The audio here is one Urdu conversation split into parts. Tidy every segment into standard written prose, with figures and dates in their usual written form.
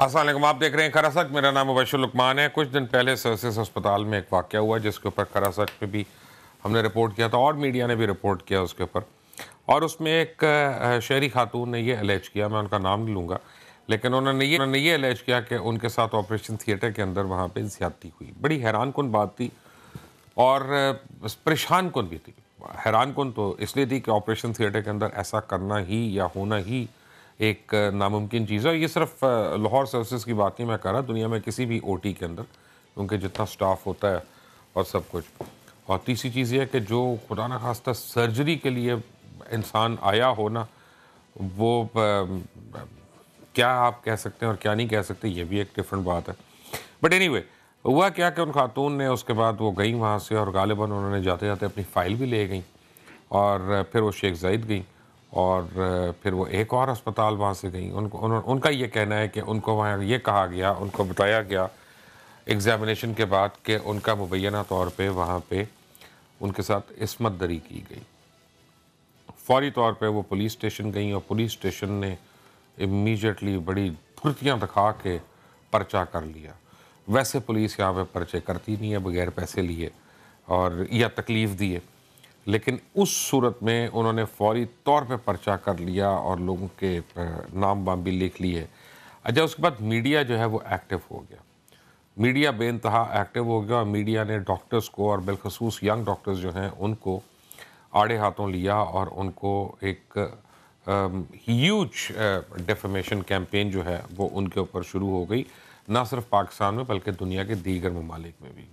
السلام علیکم، آپ دیکھ رہے ہیں کھرا سچ۔ میرا نام مبشر لقمان ہے۔ کچھ دن پہلے سرسز ہسپتال میں ایک واقعہ ہوا جس کے اوپر کھرا سچ پہ بھی ہم نے رپورٹ کیا تھا اور میڈیا نے بھی رپورٹ کیا اس کے اوپر، اور اس میں ایک شہری خاتون نے یہ الیج کیا، میں ان کا نام نہیں لوں گا، لیکن انہوں نے یہ الیج کیا کہ ان کے ساتھ آپریشن تھیٹر کے اندر وہاں پہ زیادتی ہوئی۔ بڑی حیران کن بات تھی اور پریشان کن بھی تھی۔ حیران کن تو اس لیے تھی کہ آپریشن تھیٹر کے اندر ایسا کرنا ہی یا ہونا ہی ایک ناممکن چیز ہے۔ یہ صرف لاہور سروسز کی بات نہیں میں کر رہا، دنیا میں کسی بھی او ٹی کے اندر، کیونکہ جتنا سٹاف ہوتا ہے اور سب کچھ۔ اور تیسری چیز یہ ہے کہ جو خدا نخواستہ سرجری کے لیے انسان آیا ہونا، وہ کیا آپ کہہ سکتے ہیں اور کیا نہیں کہہ سکتے، یہ بھی ایک ڈفرنٹ بات ہے۔ بٹ اینی وے، ہوا کیا کہ ان خاتون نے اس کے بعد وہ گئیں وہاں سے، اور غالباً انہوں نے جاتے جاتے اپنی فائل بھی لے گئیں، اور پھر وہ شیخ زاید گئیں، اور پھر وہ ایک اور ہسپتال وہاں سے گئیں۔ ان کا یہ کہنا ہے کہ ان کو وہاں یہ کہا گیا، ان کو بتایا گیا ایگزامینیشن کے بعد کہ ان کا مبینہ طور پہ وہاں پہ ان کے ساتھ عصمت دری کی گئی۔ فوری طور پہ وہ پولیس اسٹیشن گئیں، اور پولیس اسٹیشن نے امیجیٹلی بڑی پھرتیاں دکھا کے پرچہ کر لیا۔ ویسے پولیس یہاں پہ پرچے کرتی نہیں ہے بغیر پیسے لیے اور یا تکلیف دیے، لیکن اس صورت میں انہوں نے فوری طور پہ پرچہ کر لیا اور لوگوں کے نام وام بھی لکھ لیے۔ اچھا، اس کے بعد میڈیا جو ہے وہ ایکٹیو ہو گیا، میڈیا بے انتہا ایکٹیو ہو گیا، اور میڈیا نے ڈاکٹرز کو، اور بالخصوص ینگ ڈاکٹرز جو ہیں ان کو آڑے ہاتھوں لیا، اور ان کو ایک ہیوج ڈیفیمیشن کیمپین جو ہے وہ ان کے اوپر شروع ہو گئی، نہ صرف پاکستان میں بلکہ دنیا کے دیگر ممالک میں بھی۔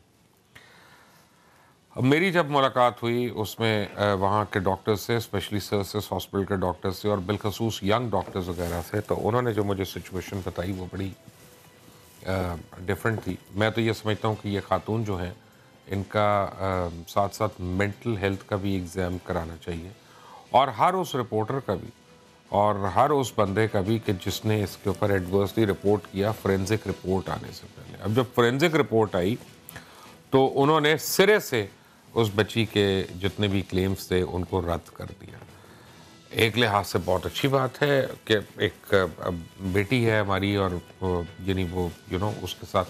میری جب ملاقات ہوئی اس میں وہاں کے ڈاکٹرز سے، اسپیشلی سرسز ہاسپٹل کے ڈاکٹرز سے، اور بالخصوص ینگ ڈاکٹرز وغیرہ سے، تو انہوں نے جو مجھے سچویشن بتائی وہ بڑی ڈیفرنٹ تھی۔ میں تو یہ سمجھتا ہوں کہ یہ خاتون جو ہیں ان کا ساتھ ساتھ مینٹل ہیلتھ کا بھی ایگزام کرانا چاہیے، اور ہر اس رپورٹر کا بھی، اور ہر اس بندے کا بھی کہ جس نے اس کے اوپر ایڈورسلی رپورٹ کیا فورینزک رپورٹ آنے سے پہلے۔ اب جب فورینزک رپورٹ آئی تو انہوں نے سرے سے اس بچی کے جتنے بھی کلیمز تھے ان کو رد کر دیا۔ ایک لحاظ سے بہت اچھی بات ہے کہ ایک بیٹی ہے ہماری، اور یعنی وہ اس کے ساتھ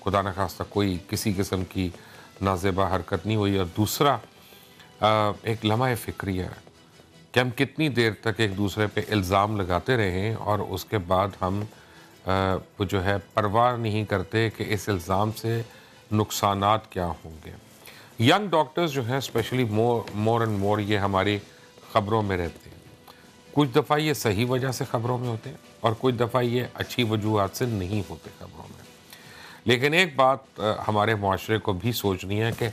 خدا نخواستہ کوئی کسی قسم کی نازیبا حرکت نہیں ہوئی، اور دوسرا ایک لمحہ فکری ہے کہ ہم کتنی دیر تک ایک دوسرے پہ الزام لگاتے رہیں، اور اس کے بعد ہم وہ جو ہے پرواہ نہیں کرتے کہ اس الزام سے نقصانات کیا ہوں گے۔ ینگ ڈاکٹرز جو ہیں اسپیشلی مور اینڈ مور یہ ہماری خبروں میں رہتے ہیں۔ کچھ دفعہ یہ صحیح وجہ سے خبروں میں ہوتے ہیں، اور کچھ دفعہ یہ اچھی وجوہات سے نہیں ہوتے خبروں میں۔ لیکن ایک بات ہمارے معاشرے کو بھی سوچنی ہے کہ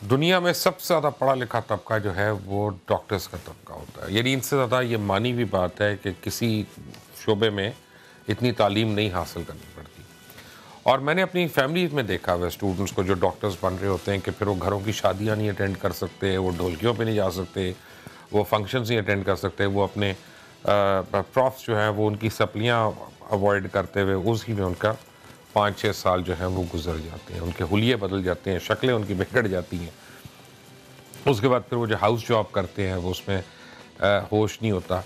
دنیا میں سب سے زیادہ پڑھا لکھا طبقہ جو ہے وہ ڈاکٹرز کا طبقہ ہوتا ہے، یعنی ان سے زیادہ یہ مانی ہوئی بات ہے کہ کسی شعبے میں اتنی تعلیم نہیں حاصل کرنی پڑتی۔ اور میں نے اپنی فیملیز میں دیکھا ہوا اسٹوڈنٹس کو جو ڈاکٹرز بن رہے ہوتے ہیں کہ پھر وہ گھروں کی شادیاں نہیں اٹینڈ کر سکتے، وہ ڈھولکیوں پہ نہیں جا سکتے، وہ فنکشنز نہیں اٹینڈ کر سکتے، وہ اپنے پروفس جو ہیں وہ ان کی سپلیاں اوائڈ کرتے ہوئے اسی میں ان کا 5-6 سال جو ہیں وہ گزر جاتے ہیں، ان کے حلیے بدل جاتے ہیں، شکلیں ان کی بگڑ جاتی ہیں۔ اس کے بعد پھر وہ جو ہاؤس جاب کرتے ہیں وہ اس میں ہوش نہیں ہوتا۔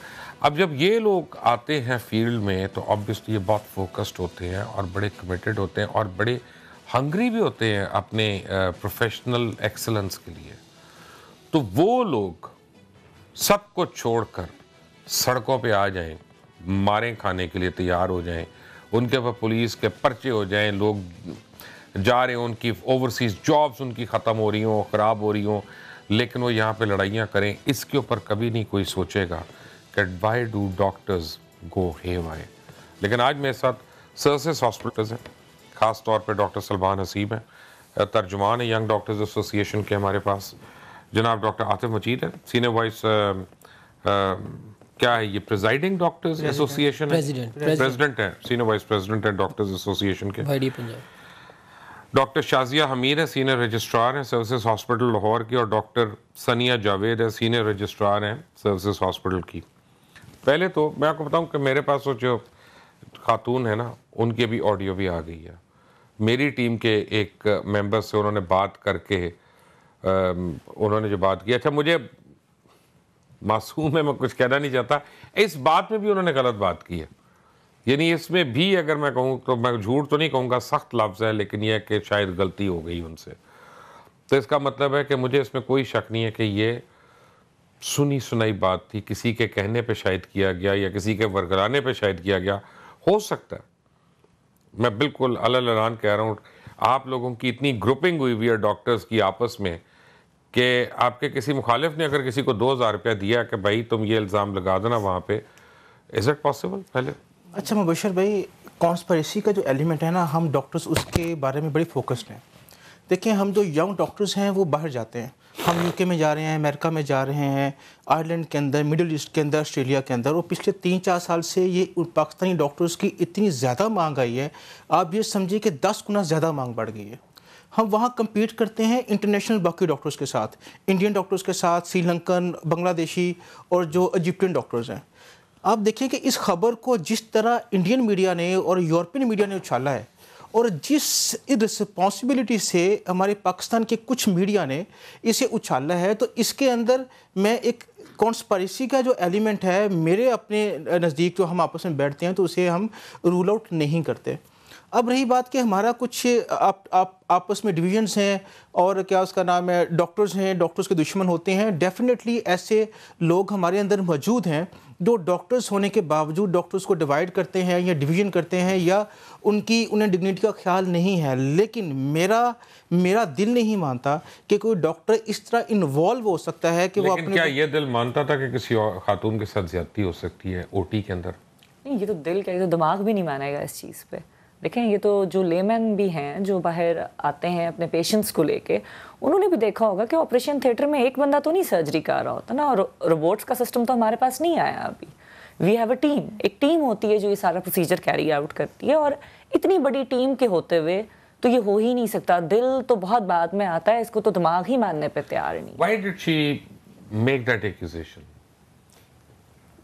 اب جب یہ لوگ آتے ہیں فیلڈ میں تو آبویسلی یہ بہت فوکسڈ ہوتے ہیں اور بڑے کمیٹڈ ہوتے ہیں اور بڑے ہنگری بھی ہوتے ہیں اپنے پروفیشنل ایکسلنس کے لیے۔ تو وہ لوگ سب کو چھوڑ کر سڑکوں پہ آ جائیں، ماریں کھانے کے لیے تیار ہو جائیں، ان کے اوپر پولیس کے پرچے ہو جائیں، لوگ جا رہے ہیں، ان کی اوورسیز جابز ان کی ختم ہو رہی ہوں، خراب ہو رہی ہوں، لیکن وہ یہاں پہ لڑائیاں کریں، اس کے اوپر کبھی نہیں کوئی سوچے گا کہ وائی ڈو ڈاکٹرز گو ہے وائے۔ لیکن آج میرے ساتھ سرسز ہاسپٹلز ہیں، خاص طور پہ ڈاکٹر سلمان حسیب ہیں، ترجمان ہیں ینگ ڈاکٹرز ایسوسی ایشن کے ہمارے پاس، جناب ڈاکٹر عاطف مجید ہے، سینئر وائس کیا ہے یہ پریزائڈنگ ڈاکٹرز ایسوسی ایشن ہے، پریزیڈنٹ ہیں، سینئر وائس پریزیڈنٹ ہیں ڈاکٹرز ایسوسی ایشن کے۔ ڈاکٹر شازیہ حمید ہے، سینئر رجسٹرار ہیں سروسز ہاسپٹل لاہور کی، اور ڈاکٹر ثانیہ جاوید ہے، سینئر رجسٹرار ہیں سروسز ہاسپٹل کی۔ پہلے تو میں آپ کو بتاؤں کہ میرے پاس وہ جو خاتون ہے نا ان کی بھی آڈیو بھی آ گئی ہے، میری ٹیم کے ایک ممبر سے انہوں نے بات کر کے انہوں نے جو بات کی، اچھا مجھے معصوم ہے میں کچھ کہنا نہیں چاہتا، اس بات میں بھی انہوں نے غلط بات کی ہے یعنی اس میں بھی اگر میں کہوں تو میں جھوٹ تو نہیں کہوں گا، سخت لفظ ہے، لیکن یہ ہے کہ شاید غلطی ہو گئی ان سے. تو اس کا مطلب ہے کہ مجھے اس میں کوئی شک نہیں ہے کہ یہ سنی سنائی بات تھی، کسی کے کہنے پہ شاید کیا گیا یا کسی کے ورگلانے پہ شاید کیا گیا ہو سکتا ہے. میں بالکل علل اعلان کہہ رہا ہوں، آپ لوگوں کی اتنی گروپنگ ہوئی ہوئی ہے ڈاکٹرز کی آپس میں کہ آپ کے کسی مخالف نے اگر کسی کو 2000 روپیہ دیا کہ بھائی تم یہ الزام لگا دینا وہاں پہ، از اٹ پاسبل؟ پہلے اچھا مبشر بھائی، کانسپریسی کا جو ایلیمنٹ ہے نا، ہم ڈاکٹرز اس کے بارے میں بڑی فوکسڈ ہیں. دیکھیں ہم جو ینگ ڈاکٹرز ہیں وہ باہر جاتے ہیں، ہم یو کے میں جا رہے ہیں، امریکہ میں جا رہے ہیں، آئرلینڈ کے اندر، مڈل ایسٹ کے اندر، آسٹریلیا کے اندر، اور پچھلے 3-4 سال سے یہ پاکستانی ڈاکٹرز کی اتنی زیادہ مانگ آئی ہے، آپ یہ سمجھیے کہ 10 گنا زیادہ مانگ بڑھ گئی ہے. ہم وہاں کمپیٹ کرتے ہیں انٹرنیشنل باقی ڈاکٹرز کے ساتھ، انڈین ڈاکٹرز کے ساتھ، سری لنکن، بنگلہ دیشی اور جو ایجپٹین ڈاکٹرز ہیں. آپ دیکھیں کہ اس خبر کو جس طرح انڈین میڈیا نے اور یورپین میڈیا نے اچھالا ہے، اور جس رسپانسبلٹی سے ہمارے پاکستان کے کچھ میڈیا نے اسے اچھالا ہے، تو اس کے اندر میں ایک کانسپریسی کا جو ایلیمنٹ ہے میرے اپنے نزدیک، جو ہم آپس میں بیٹھتے ہیں تو اسے ہم رول آؤٹ نہیں کرتے. اب رہی بات کہ ہمارا کچھ آپس میں ڈویژنس ہیں اور کیا اس کا نام ہے، ڈاکٹرز ہیں، ڈاکٹرز کے دشمن ہوتے ہیں. ڈیفینیٹلی ایسے لوگ ہمارے اندر موجود ہیں جو ڈاکٹرز ہونے کے باوجود ڈاکٹرز کو ڈیوائیڈ کرتے ہیں یا ڈویژن کرتے ہیں یا انہیں ڈگنیٹی کا خیال نہیں ہے. لیکن میرا دل نہیں مانتا کہ کوئی ڈاکٹر اس طرح انوالو ہو سکتا ہے کہ وہ لیکن کیا یہ دل مانتا تھا کہ کسی اور خاتون کے ساتھ زیادتی ہو سکتی ہے او ٹی کے اندر؟ نہیں، یہ تو دل کیا، یہ تو دماغ بھی نہیں مانے گا اس چیز پہ. دیکھیں یہ تو جو لیمین بھی ہیں جو باہر آتے ہیں اپنے پیشنٹس کو لے کے، انہوں نے بھی دیکھا ہوگا کہ آپریشن تھیٹر میں ایک بندہ تو نہیں سرجری کر رہا ہوتا نا، اور روبوٹس کا سسٹم تو ہمارے پاس نہیں آیا ابھی. وی ہیو اے ٹیم، ایک ٹیم ہوتی ہے جو یہ سارا پروسیجر کیری آؤٹ کرتی ہے، اور اتنی بڑی ٹیم کے ہوتے ہوئے تو یہ ہو ہی نہیں سکتا. دل تو بہت بعد میں آتا ہے، اس کو تو دماغ ہی ماننے پہ تیار نہیں. Why did she make that accusation?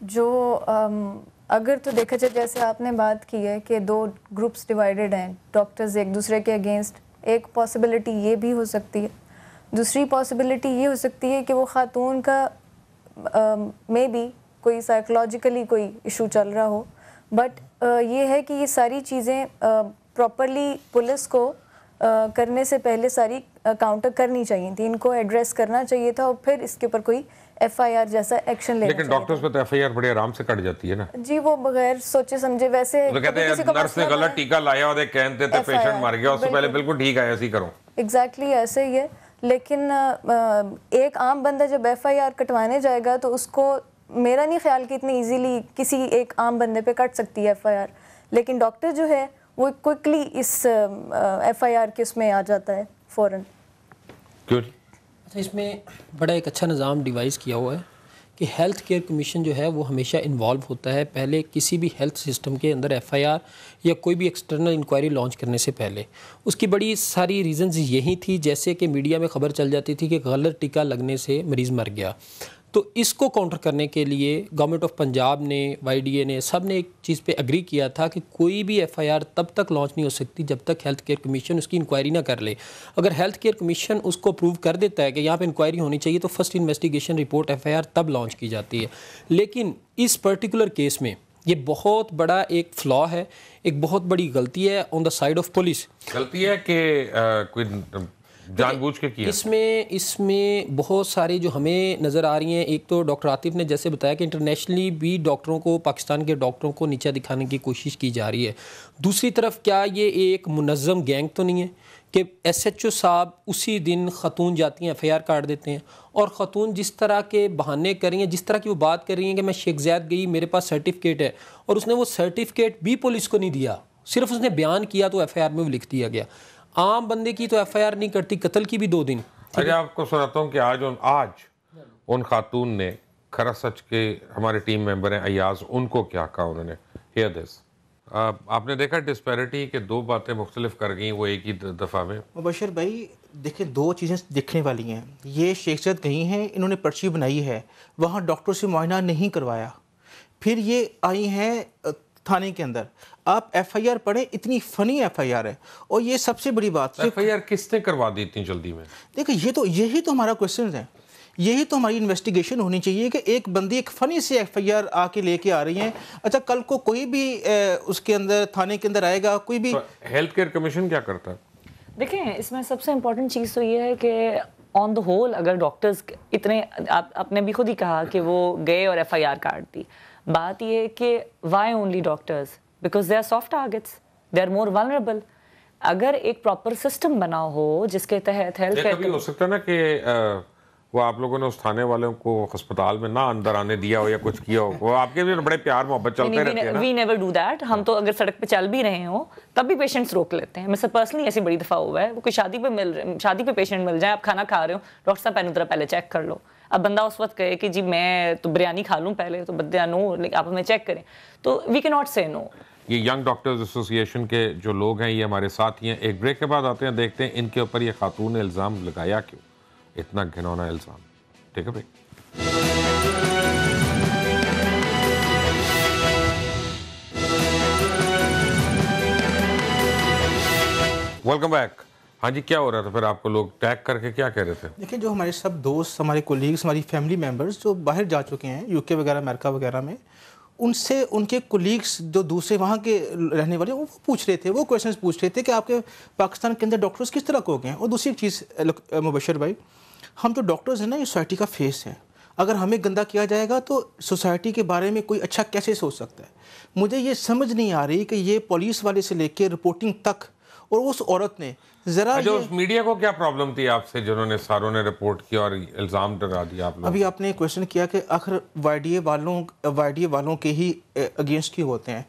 جو اگر تو دیکھا جائے، جیسے آپ نے بات کی ہے کہ 2 گروپس ڈیوائیڈڈ ہیں، ڈاکٹرز ایک دوسرے کے اگینسٹ، ایک پاسبلٹی یہ بھی ہو سکتی ہے. دوسری پاسبلٹی یہ ہو سکتی ہے کہ وہ خاتون کا مے بی کوئی سائیکولوجیکلی کوئی ایشو چل رہا ہو. بٹ یہ ہے کہ یہ ساری چیزیں پراپرلی پولیس کو کرنے سے پہلے ساری کاؤنٹر کرنی چاہیے تھی، ان کو ایڈریس کرنا چاہیے تھا، اور پھر اس کے اوپر کوئی ایف آئی آر جیسا ایکشن لینا چاہیے. لیکن ڈاکٹرز پہ تو ایف آئی آر بڑے آرام سے کٹ جاتی ہے نا جی، وہ بغیر سوچے سمجھے. ویسے تو کہتے ہیں نرس نے غلط ٹیکا لایا اور کہتے تھے پیشنٹ مر گیا، اس سے پہلے بالکل ٹھیک ہے ایسے ہی کرو. ایگزیکٹلی ایسے ہی ہے. لیکن ایک عام بندہ جب ایف آئی آر کٹوانے جائے گا تو اس کو میرا نہیں خیال کہ اتنی ایزیلی کسی ایک عام بندے پہ کٹ سکتی ہے ایف آئی آر. لیکن ڈاکٹر جو ہے وہ کوئکلی اس ایف آئی آر کے اس میں آ جاتا ہے فوراً. کیوں؟ اس میں بڑا ایک اچھا نظام ڈیوائز کیا ہوا ہے کہ ہیلتھ کیئر کمیشن جو ہے وہ ہمیشہ انوالو ہوتا ہے پہلے کسی بھی ہیلتھ سسٹم کے اندر ایف آئی آر یا کوئی بھی ایکسٹرنل انکوائری لانچ کرنے سے پہلے. اس کی بڑی ساری ریزنز یہی تھی، جیسے کہ میڈیا میں خبر چل جاتی تھی کہ غلط ٹیکا لگنے سے مریض مر گیا. تو اس کو کاؤنٹر کرنے کے لیے گورنمنٹ آف پنجاب نے، وائی ڈی اے نے، سب نے ایک چیز پہ اگری کیا تھا کہ کوئی بھی ایف آئی آر تب تک لانچ نہیں ہو سکتی جب تک ہیلتھ کیئر کمیشن اس کی انکوائری نہ کر لے. اگر ہیلتھ کیئر کمیشن اس کو اپروو کر دیتا ہے کہ یہاں پہ انکوائری ہونی چاہیے تو first investigation report F I R تب لانچ کی جاتی ہے. لیکن اس پرٹیکولر کیس میں یہ بہت بڑا ایک فلا ہے، ایک بہت بڑی غلطی ہے آن دا سائڈ آف پولیس. غلطی ہے کہ کوئی جان بوجھ کے کیا؟ اس میں بہت سارے جو ہمیں نظر آ رہی ہیں. ایک تو ڈاکٹر عاطف نے جیسے بتایا کہ انٹرنیشنلی بھی ڈاکٹروں کو، پاکستان کے ڈاکٹروں کو نیچا دکھانے کی کوشش کی جا رہی ہے. دوسری طرف کیا یہ ایک منظم گینگ تو نہیں ہے کہ ایس ایچ او صاحب اسی دن خاتون جاتی ہیں ایف آئی آر کاٹ دیتے ہیں، اور خاتون جس طرح کے بہانے کر رہی ہیں، جس طرح کی وہ بات کر رہی ہیں کہ میں شیخ زید گئی، میرے پاس سرٹیفکیٹ ہے، اور اس نے وہ سرٹیفکیٹ بھی پولیس کو نہیں دیا، صرف اس نے بیان کیا تو ایف آئی آر میں وہ لکھ دیا گیا. عام بندے کی تو ایف آئی آر نہیں کرتی، قتل کی بھی 2 دن. اچھا، آپ کو سناتا ہوں کہ آج ان خاتون نے کھرا سچ کے ہمارے ٹیم ممبر ہیں ایاز، ان کو کیا کہا انہوں نے. ہیئر دس. آپ نے دیکھا ڈسپیرٹی کہ 2 باتیں مختلف کر گئیں وہ ایک ہی دفعہ میں. مبشر بھائی دیکھیں 2 چیزیں دیکھنے والی ہیں. یہ شیخ زید گئی ہیں، انہوں نے پرچی بنائی ہے، وہاں ڈاکٹر سے معائنہ نہیں کروایا، پھر یہ آئی ہیں تھانے کے اندر. آپ ایف آئی آر پڑھیں، اتنی فنی ایف آئی آر ہے. اور یہ سب سے بڑی بات، ایف آئی آر کس نے کروا دی اتنی جلدی میں؟ دیکھیں یہی تو ہمارا کوشچن ہے. یہی تو ہماری انویسٹیگیشن ہونی چاہیے کہ ایک بندی ایک فنی سی ایف آئی آر آ کے لے کے آ رہی ہیں. اچھا کل کو کوئی بھی اس کے اندر تھانے کے اندر آئے گا, کوئی بھی. ہیلتھ کیئر کمیشن کیا کرتا ہے؟ دیکھیں اس میں سب سے امپورٹنٹ چیز تو یہ ہے کہ آن دا ہول اگر ڈاکٹرز اتنے, آپ نے بھی خود ہی کہا کہ وہ گئے اور ایف آئی آر کاٹ دی, بات یہ ہے کہ why only doctors, because they are soft targets, they are more vulnerable. اگر ایک پراپر سسٹم بنا ہو جس کے تحت ہیلتھ کبھی ہو سکتا ہے نا کہ وہ آپ لوگوں نے اس تھانے والوں کو ہسپتال میں نہ اندر آنے دیا ہو یا کچھ کیا ہو, وہ آپ کے بھی بڑے پیار محبت چلتے رہتے ہیں نا. We never do that. ہم تو اگر سڑک پہ چل بھی رہے ہوں تب بھی پیشنٹس روک لیتے ہیں. میں سے پرسنلی ایسی بڑی دفعہ ہوا ہے, وہ کوئی شادی پہ پیشنٹ مل جائے, آپ کھانا کھا رہے ہو, ڈاکٹر صاحب پہلے ذرا پہلے چیک کر لو. اب بندہ اس وقت کہے کہ جی میں تو بریانی کھا لوں پہلے, تو بدیا نو, آپ ہمیں چیک کریں, تو وی کی ناٹ سے نو. یہ ینگ ڈاکٹرز ایسوسی ایشن کے جو لوگ ہیں یہ ہمارے ساتھ ہی ہیں. ایک بریک کے بعد آتے ہیں, دیکھتے ہیں ان کے اوپر یہ خاتون نے الزام لگایا کیوں, اتنا گھنونا الزام. ٹھیک ہے بھائی. Welcome back. ہاں جی, کیا ہو رہا تھا پھر آپ کو لوگ ٹیگ کر کے کیا کہہ رہے تھے؟ دیکھیں جو ہمارے سب دوست, ہمارے کولیگس, ہماری فیملی ممبرز جو باہر جا چکے ہیں یو کے وغیرہ, امریکہ وغیرہ میں, ان سے ان کے کولیگس جو دوسرے وہاں کے رہنے والے وہ پوچھ رہے تھے, وہ کویشچنس پوچھ رہے تھے کہ آپ کے پاکستان کے اندر ڈاکٹرز کس طرح کو ہو گئے ہیں. اور دوسری چیز مبشر بھائی, ہم جو ڈاکٹرز ہیں نا یہ سوسائٹی کا فیس ہے. اگر ہمیں گندا کیا جائے گا تو سوسائٹی کے بارے میں کوئی اچھا کیسے سوچ سکتا ہے؟ مجھے یہ سمجھ نہیں آ رہی کہ یہ پولیس والے سے لے کے رپورٹنگ تک, اور اس عورت نے ذرا اس میڈیا کو کیا پرابلم تھی آپ سے جنہوں نے ساروں نے رپورٹ کیا اور الزام ڈرا دیا آپ لوگ؟ ابھی آپ نے کویشچن کیا کہ آخر وائی ڈی اے والوں کے ہی اگینسٹ کیوں ہوتے ہیں.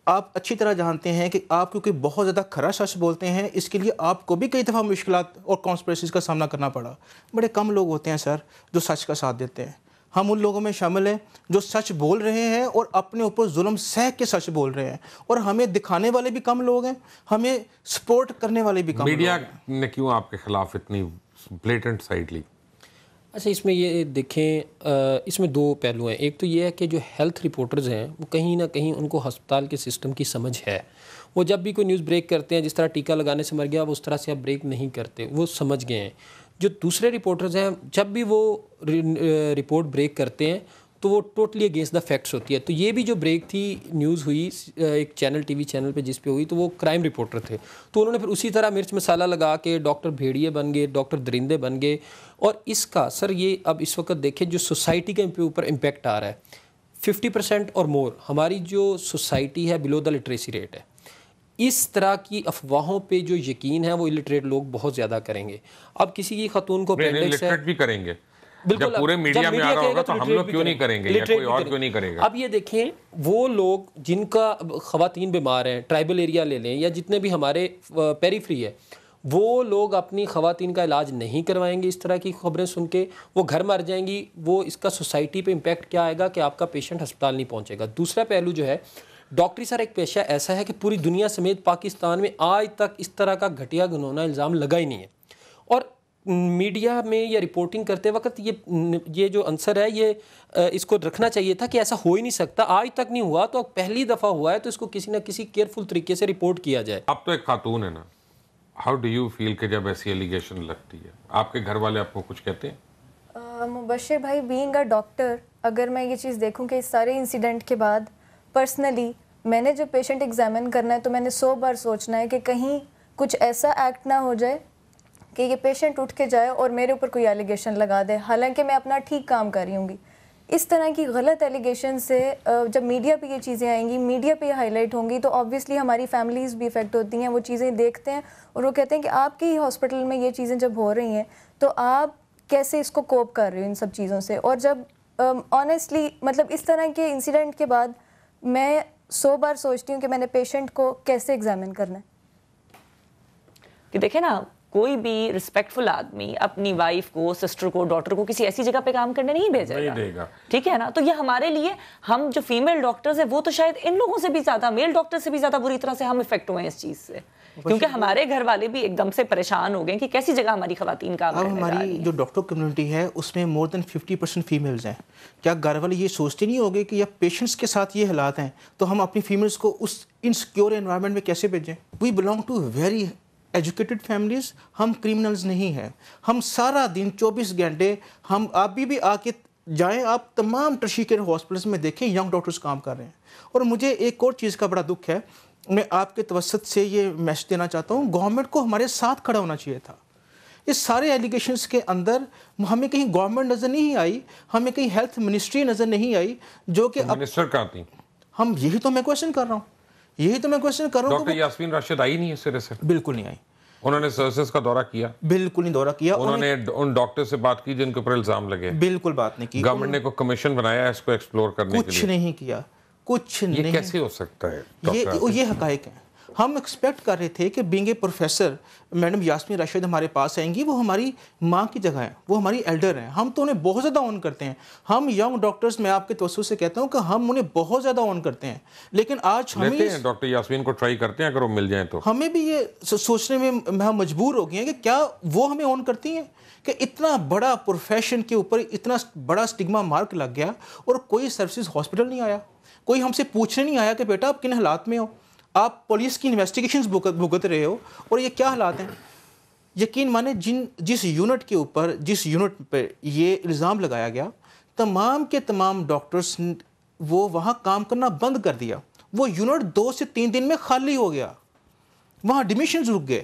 آپ اچھی طرح جانتے ہیں کہ آپ کیونکہ بہت زیادہ کھرا سچ بولتے ہیں, اس کے لیے آپ کو بھی کئی دفعہ مشکلات اور کانسپریسیز کا سامنا کرنا پڑا. بڑے کم لوگ ہوتے ہیں سر جو سچ کا ساتھ دیتے ہیں. ہم ان لوگوں میں شامل ہیں جو سچ بول رہے ہیں اور اپنے اوپر ظلم سہ کے سچ بول رہے ہیں, اور ہمیں دکھانے والے بھی کم لوگ ہیں, ہمیں سپورٹ کرنے والے بھی کم لوگ ہیں. میڈیا نے کیوں آپ کے خلاف اتنی بلیٹنٹ سائٹ لی؟ اچھا اس میں یہ دیکھیں, اس میں دو پہلو ہیں. ایک تو یہ ہے کہ جو ہیلتھ رپورٹرز ہیں وہ کہیں نہ کہیں ان کو ہسپتال کے سسٹم کی سمجھ ہے. وہ جب بھی کوئی نیوز بریک کرتے ہیں, جس طرح ٹیکہ لگانے سے مر گیا, وہ اس طرح سے اب بریک نہیں کرتے, وہ سمجھ گئے ہیں. جو دوسرے رپورٹرز ہیں جب بھی وہ رپورٹ بریک کرتے ہیں تو وہ ٹوٹلی اگینسٹ دا فیکٹس ہوتی ہے. تو یہ بھی جو بریک تھی, نیوز ہوئی ایک چینل ٹی وی چینل پہ جس پہ ہوئی, تو وہ کرائم رپورٹر تھے, تو انہوں نے پھر اسی طرح مرچ مسالہ لگا کے ڈاکٹر بھیڑیے بن گئے, ڈاکٹر درندے بن گئے. اور اس کا سر یہ اب اس وقت دیکھیں جو سوسائٹی کے اوپر امپیکٹ آ رہا ہے, 50% اور مور ہماری جو سوسائٹی ہے بلو دا لٹریسی ریٹ ہے. اس طرح کی افواہوں پہ جو یقین ہے وہ الٹریٹ لوگ بہت زیادہ کریں گے. اب کسی کی خاتون کو اپینڈکس ہے, بھی کریں گے, بالکل جب پورے میڈیا میں آ رہا ہوگا تو ہم لوگ کیوں نہیں کریں گے, یا کوئی اور کیوں نہیں کرے گا؟ اب یہ دیکھیں وہ لوگ جن کا خواتین بیمار ہیں, ٹرائبل ایریا لے لیں یا جتنے بھی ہمارے پیریفری ہے, وہ لوگ اپنی خواتین کا علاج نہیں کروائیں گے اس طرح کی خبریں سن کے, وہ گھر مر جائیں گی. وہ اس کا سوسائٹی پہ امپیکٹ کیا آئے گا کہ آپ کا پیشنٹ ہسپتال نہیں پہنچے گا. دوسرا پہلو جو ہے, ڈاکٹری سر ایک پیشہ ایسا ہے کہ پوری دنیا سمیت پاکستان میں آج تک اس طرح کا گھٹیا گھنونا الزام لگا ہی نہیں ہے. اور میڈیا میں یا رپورٹنگ کرتے وقت یہ جو عنصر ہے یہ اس کو رکھنا چاہیے تھا کہ ایسا ہو ہی نہیں سکتا, آج تک نہیں ہوا, تو پہلی دفعہ ہوا ہے تو اس کو کسی نہ کسی کیئرفل طریقے سے رپورٹ کیا جائے. اب تو ایک خاتون ہے نا, ہاؤ ڈو یو فیل کہ جب ایسی ایلیگیشن لگتی ہے, آپ کے گھر والے آپ کو کچھ کہتے ہیں؟ مبشر بھائی, بینگ اے ڈاکٹر, اگر میں یہ چیز دیکھوں کہ اس سارے انسیڈنٹ کے بعد پرسنلی میں نے جب پیشنٹ ایگزامن کرنا ہے تو میں نے 100 بار سوچنا ہے کہ کہیں کچھ ایسا ایکٹ نہ ہو جائے کہ یہ پیشنٹ اٹھ کے جائے اور میرے اوپر کوئی ایلیگیشن لگا دے, حالانکہ میں اپنا ٹھیک کام کر رہی ہوں گی. اس طرح کی غلط ایلیگیشن سے جب میڈیا پہ یہ چیزیں آئیں گی, میڈیا پہ یہ ہائی لائٹ ہوں گی, تو آبویسلی ہماری فیملیز بھی افیکٹ ہوتی ہیں. وہ چیزیں دیکھتے ہیں اور وہ کہتے ہیں کہ آپ کی ہاسپٹل میں یہ چیزیں جب ہو رہی ہیں تو آپ کیسے اس کو کوپ کر رہے ہو ان سب چیزوں سے. اور جب آنیسٹلی مطلب اس طرح کے انسیڈنٹ کے بعد میں 100 بار سوچتی ہوں کہ میں نے پیشنٹ کو کیسے ایگزامن کرنا ہے. کہ دیکھیں نا, کوئی بھی رسپیکٹفل آدمی اپنی وائف کو, سسٹر کو, ڈاٹر کو کسی ایسی جگہ پہ کام کرنے نہیں بھیجے گا, ٹھیک ہے نا. تو یہ ہمارے لیے, ہم جو فیمیل ڈاکٹرز ہیں وہ تو شاید ان لوگوں سے بھی زیادہ, میل ڈاکٹر سے بھی زیادہ بری طرح سے ہم افیکٹ ہوئے ہیں اس چیز سے, کیونکہ ہمارے گھر والے بھی ایک دم سے پریشان ہو گئے کہ کیسی جگہ ہماری خواتین کام کرنے جا رہی ہیں. ہماری جو ڈاکٹر کمیونٹی ہے اس میں مور دین 50% فیمیلز ہیں. کیا گھر والے یہ سوچتے نہیں ہوگے کہ یا پیشنٹس کے ساتھ یہ حالات ہیں تو ہم اپنی فیمیلز کو اس انسیکیور انوائرمنٹ میں کیسے بھیجیں؟ We belong to very educated families, ہم کرمنلز نہیں ہیں. ہم سارا دن 24 گھنٹے ہم ابھی بھی آ کے جائیں آپ تمام ٹرشی کیئر ہاسپٹلس میں دیکھیں ینگ ڈاکٹرز کام کر رہے ہیں. اور مجھے ایک اور چیز کا بڑا دکھ ہے، میں آپ کے توسط سے یہ میسج دینا چاہتا ہوں، گورنمنٹ کو ہمارے ساتھ کھڑا ہونا چاہیے تھا. اس سارے ایلیگیشنز کے اندر ہمیں کہیں گورنمنٹ نظر نہیں آئی، ہمیں کہیں ہیلتھ منسٹری نظر نہیں آئی، جو کہ منسٹر کہاں تھی؟ ہم یہی تو میں کویشچن کر رہا ہوں. ڈاکٹر یاسمین راشد آئی نہیں اس سرے سے؟ بالکل نہیں آئی. انہوں نے سروسز کا دورہ کیا؟ بالکل نہیں دورہ کیا. انہوں نے ان ڈاکٹر سے بات کی جن کے اوپر الزام لگے؟ بالکل بات نہیں کی. گورنمنٹ نے کوئی کمیشن بنایا اس کو ایکسپلور کرنے کے لیے؟ کچھ نہیں کیا، کچھ نہیں. یہ کیسے ہو سکتا ہے؟ یہ حقائق ہیں. ہم ایکسپیکٹ کر رہے تھے کہ being a professor madam Yasmin Rashid ہمارے پاس آئیں گی، وہ ہماری ماں کی جگہ ہیں، وہ ہماری ایلڈر ہیں. ہم تو انہیں بہت زیادہ آن کرتے ہیں. ہم ینگ ڈاکٹرز، میں آپ کے توسط سے کہتا ہوں کہ ہم انہیں بہت زیادہ آن کرتے ہیں. لیکن آج ہمیں ڈاکٹر یاسمین کو ٹرائی کرتے ہیں اگر وہ مل جائیں تو. ہمیں بھی یہ سوچنے میں ہم مجبور ہو گئے ہیں کہ کیا وہ ہمیں آن کرتی ہیں کہ اتنا بڑا پروفیشن کے اوپر اتنا بڑا سٹگما مارک لگ گیا اور کوئی سروسز ہاسپٹل نہیں آیا، کوئی ہم سے پوچھنے نہیں آیا کہ بیٹا آپ کن حالات میں ہو، آپ پولیس کی انویسٹیگیشنز بھگت رہے ہو اور یہ کیا حالات ہیں. یقین مانیں جس یونٹ کے اوپر، جس یونٹ پہ یہ الزام لگایا گیا، تمام کے تمام ڈاکٹرز وہ وہاں کام کرنا بند کر دیا. وہ یونٹ 2 سے 3 دن میں خالی ہو گیا، وہاں ڈمیشنز رک گئے.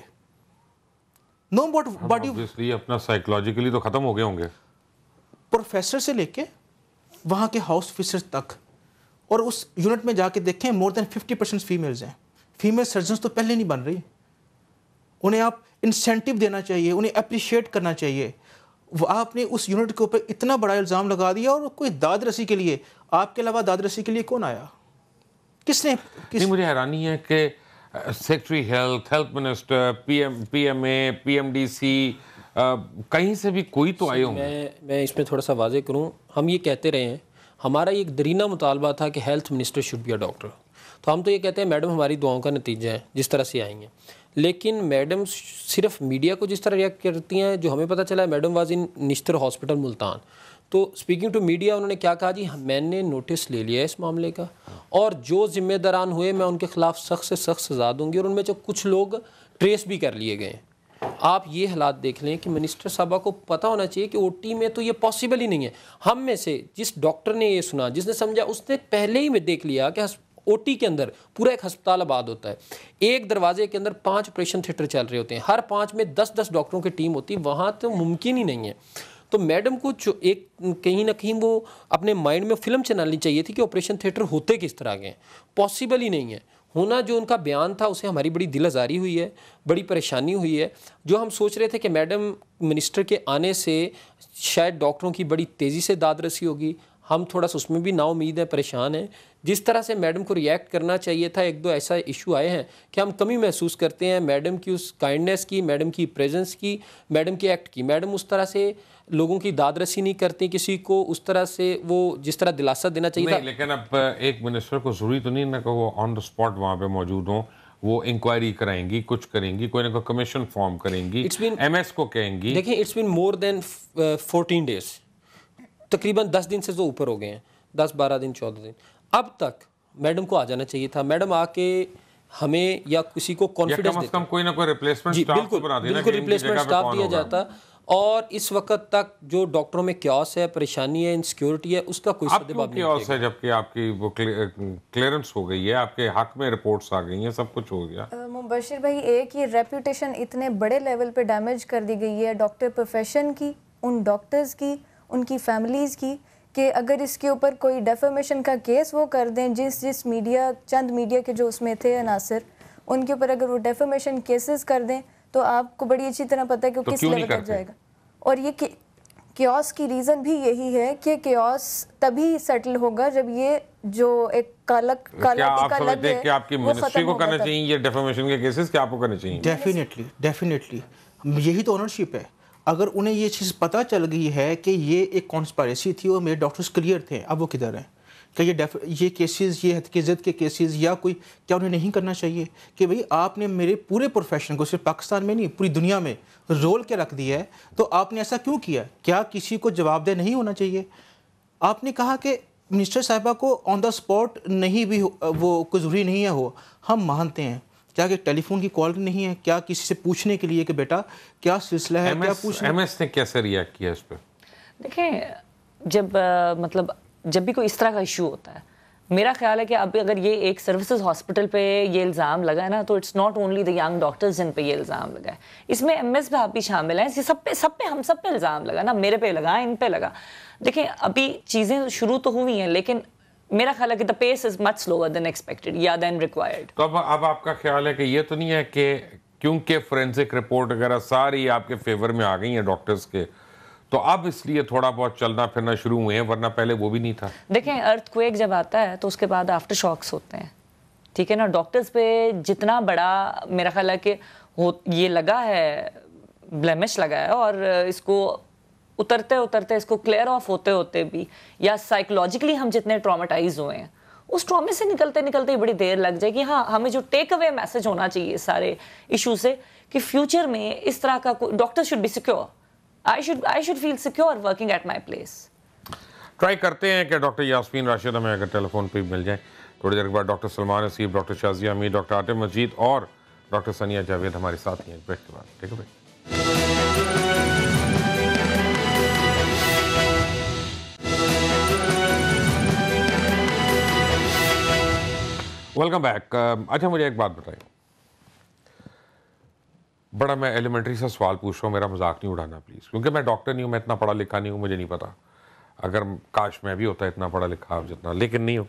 نو باڈی obviously اپنا سائیکولوجیکلی تو ختم ہو گئے ہوں گے. پروفیسر سے لے کے وہاں کے ہاؤس آفیسر تک، اور اس یونٹ میں جا کے دیکھیں مور دین 50% فیمیلز ہیں. فیمیل سرجنز تو پہلے نہیں بن رہی. انہیں آپ انسینٹیو دینا چاہیے، انہیں اپریشیٹ کرنا چاہیے. وہ آپ نے اس یونٹ کے اوپر اتنا بڑا الزام لگا دیا، اور کوئی داد رسی کے لیے، آپ کے علاوہ داد رسی کے لیے کون آیا؟ کس نے؟ مجھے حیرانی ہے کہ secretary health minister, P M A, P M D C, کہیں سے بھی کوئی تو آئے ہوں گے. میں اس میں تھوڑا سا واضح کروں. ہم یہ کہتے رہے ہیں، ہمارا ایک درینہ مطالبہ تھا کہ health minister should be a doctor. تو ہم تو یہ کہتے ہیں میڈم ہماری دعاؤں کا نتیجہ ہے جس طرح سے آئی ہیں. لیکن میڈم صرف میڈیا کو جس طرح ریئیکٹ کرتی ہیں، جو ہمیں پتہ چلا ہے madam was in Nishtar hospital Multan. تو اسپیکنگ ٹو میڈیا انہوں نے کیا کہا، جی میں نے نوٹس لے لیا ہے اس معاملے کا، اور جو ذمہ داران ہوئے میں ان کے خلاف سخت سے سخت سزا دوں گی، اور ان میں جو کچھ لوگ ٹریس بھی کر لیے گئے. آپ یہ حالات دیکھ لیں کہ منسٹر صاحبہ کو پتہ ہونا چاہیے کہ او ٹی میں تو یہ پاسبل ہی نہیں ہے. ہم میں سے جس ڈاکٹر نے یہ سنا، جس نے سمجھا، اس نے پہلے ہی میں دیکھ لیا کہ او ٹی کے اندر پورا ایک ہسپتال آباد ہوتا ہے. ایک دروازے کے اندر 5 آپریشن تھیٹر چل رہے ہوتے ہیں، ہر 5 میں 10 ڈاکٹروں کی ٹیم ہوتی ہے. وہاں تو ممکن ہی نہیں ہے. تو میڈم کو ایک کہیں نہ کہیں وہ اپنے مائنڈ میں فلم چلانی چاہیے تھی کہ آپریشن تھیٹر ہوتے کس طرح کے ہیں. پاسبل ہی نہیں ہے ہونا. جو ان کا بیان تھا اسے ہماری بڑی دل آزاری ہوئی ہے، بڑی پریشانی ہوئی ہے. جو ہم سوچ رہے تھے کہ میڈم منسٹر کے آنے سے شاید ڈاکٹروں کی بڑی تیزی سے داد رسی ہوگی، ہم تھوڑا سا اس میں بھی نا امید ہیں، پریشان ہیں. جس طرح سے میڈم کو ریئیکٹ کرنا چاہیے تھا، 1-2 ایسا ایشو آئے ہیں کہ ہم کمی محسوس کرتے ہیں میڈم کی اس کائنڈنیس کی، میڈم کی پریزنس کی، میڈم کے ایکٹ کی. میڈم اس طرح سے لوگوں کی داد رسی نہیں کرتی کسی کو، اس طرح سے وہ جس طرح دلاسا دینا چاہیے تھا. لیکن اب ایک منسٹر کو ضروری تو نہیں نا کہ وہ آن دا اسپاٹ وہاں پہ موجود ہوں. وہ انکوائری کرائیں گی، کچھ کریں گی، کوئی نہ کوئی کمیشن فارم کریں گی، ایم ایس کو کہیں گی. دیکھیں it's been more then 14 days، تقریباً 10 دن سے تو اوپر ہو گئے ہیں، 10-12 دن 14 دن. اب تک میڈم کو آ جانا چاہیے تھا. میڈم آ کے ہمیں یا کسی کو کانفیڈنس کم از کم کوئی نہ کوئی ریپلیسمنٹ سٹاف بنا دینا، بالکل ریپلیسمنٹ سٹاف دیا جاتا. اور اس وقت تک جو ڈاکٹروں میں کیوس ہے، پریشانی ہے، انسیکیورٹی ہے، اس کا کوئی سدباب نہیں کیوس ہے. جبکہ آپ کی وہ کلیئرنس ہو گئی ہے، آپ کے حق میں رپورٹس آ گئی ہیں، سب کچھ ہو گیا. مبشر بھائی، ایک یہ ریپوٹیشن اتنے بڑے لیول پہ ڈیمیج کر دی گئی ہے ڈاکٹر پروفیشن کی، ان ڈاکٹرز کی، ان کی فیملیز کی، کہ اگر اس کے اوپر کوئی ڈیفیمیشن کا کیس وہ کر دیں، جس میڈیا، چند میڈیا کے جو اس میں تھے عناصر، ان کے اوپر اگر وہ ڈیفیمیشن کیسز کر دیں تو آپ کو بڑی اچھی طرح پتہ ہے کہ وہ کس لیول تک جائے گا. اور یہ کیوس کی ریزن بھی یہی ہے کہ کیوس تبھی سیٹل ہوگا جب یہ جو ایک کالا ٹکا لگ ہے، کہ آپ کی منسٹری کو کرنا چاہیے یہ ڈیفیمیشن کے کیسز، کیا آپ کو کرنے چاہیے؟ ڈیفینیٹلی یہی تو آنرشپ ہے. اگر انہیں یہ چیز پتہ چل گئی ہے کہ یہ ایک کانسپائریسی تھی اور میرے ڈاکٹرز کلیئر تھے، اب وہ کدھر ہیں؟ کہ یہ کیسز، یہ حقیقت کے کیسز یا کوئی، کیا انہیں نہیں کرنا چاہیے کہ بھئی آپ نے میرے پورے پروفیشن کو، صرف پاکستان میں نہیں پوری دنیا میں رول کے رکھ دیا ہے، تو آپ نے ایسا کیوں کیا؟ کیا کسی کو جواب دہ نہیں ہونا چاہیے؟ آپ نے کہا کہ منسٹر صاحبہ کو آن دا اسپاٹ نہیں بھی وہ کوئی ضروری نہیں ہے ہو، ہم مانتے ہیں کیا کہ ٹیلی فون کی کال نہیں ہے, کیا کسی سے پوچھنے کے لیے کہ بیٹا کیا سلسلہ ہے, کیا پوچھنا. ایم ایس نے کیسے ریئیکٹ کیا اس پہ؟ دیکھیں جب بھی کوئی اس طرح کا ایشو ہوتا ہے, میرا خیال ہے کہ اب اگر یہ ایک سروسز ہاسپٹل پہ یہ الزام لگا ہے نا, تو it's not only the young doctors جن پہ یہ الزام لگا ہے, اس میں ایم ایس بھی آپ بھی شامل ہیں, ہم سب پہ الزام لگا نا, میرے پہ لگا, ان پہ لگا. دیکھیں ابھی چیزیں شروع تو ہوئی ہیں, لیکن میرا خیال ہے کہ the pace is much slower than expected یا than required. تو اب آپ کا خیال ہے کہ یہ تو نہیں ہے کہ کیونکہ فورینسک رپورٹ وغیرہ ساری آپ کے فیور میں آ گئی ہیں ڈاکٹرز کے, تو اب اس لیے تھوڑا بہت چلنا پھرنا شروع ہوئے ہیں, ورنہ پہلے وہ بھی نہیں تھا؟ دیکھیں ارتھ کویک جب آتا ہے تو اس کے بعد آفٹر شاکس ہوتے ہیں, ٹھیک ہے نا. ڈاکٹرز پہ جتنا بڑا میرا خیال ہے کہ یہ لگا ہے, بلیمش لگا ہے, اور اس کو اترتے اس کو کلیئر آف ہوتے بھی, یا سائیکولوجیکلی ہم جتنے ٹراماٹائز ہوئے ہیں, اس ٹرامے سے نکلتے بڑی دیر لگ جائے گی. ہاں, ہمیں جو ٹیک اوے میسج ہونا چاہیے سارے ایشو سے, کہ فیوچر میں اس طرح کا doctor should be secure. I should feel secure working at my place. Try کرتے ہیں کہ ڈاکٹر یاسمین راشد ہمیں اگر ٹیلی فون پہ مل جائیں. تھوڑی دیر کے بعد ڈاکٹر سلمان حسیب, ڈاکٹر شازیہ امیر, ڈاکٹر عاطف مجید اور ڈاکٹر ثانیہ جاوید ہمارے ساتھ ہیں. بریک کے بعد ٹھیک ہے بھائی. Welcome back. اچھا مجھے ایک بات بتائیں, بڑا میں ایلیمنٹری سا سوال پوچھ رہا ہوں, میرا مذاق نہیں اڑانا پلیز, کیونکہ میں ڈاکٹر نہیں ہوں, میں اتنا پڑھا لکھا نہیں ہوں, مجھے نہیں پتا. اگر کاش میں بھی ہوتا اتنا پڑھا لکھا جتنا, لیکن نہیں ہوں.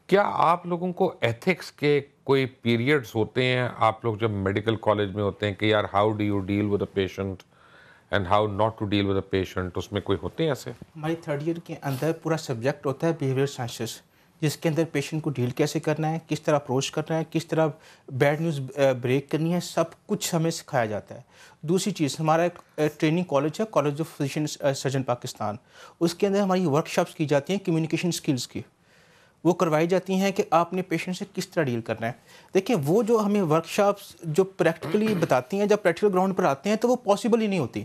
کیا آپ لوگوں کو ایتھکس کے کوئی پیریڈز ہوتے ہیں, آپ لوگ جب میڈیکل کالج میں ہوتے ہیں, کہ یار how do you deal with a patient and how not to deal with a patient, اس میں کوئی ہوتے ہیں ایسے؟ ہماری 3rd ایئر کے اندر پورا سبجیکٹ ہوتا ہے بیہیویئر سائنسز, جس کے اندر پیشنٹ کو ڈیل کیسے کرنا ہے, کس طرح اپروچ کرنا ہے, کس طرح بیڈ نیوز بریک کرنی ہے, سب کچھ ہمیں سکھایا جاتا ہے. دوسری چیز, ہمارا ایک ٹریننگ کالج ہے, college of physician surgeon Pakistan, اس کے اندر ہماری ورک شاپس کی جاتی ہیں کمیونیکیشن سکلز کی, وہ کروائی جاتی ہیں کہ آپ نے پیشنٹ سے کس طرح ڈیل کرنا ہے. دیکھیں وہ جو ہمیں ورک شاپس جو پریکٹیکلی بتاتی ہیں, جب پریکٹیکل گراؤنڈ پر آتے ہیں تو وہ پاسبل ہی نہیں ہوتی,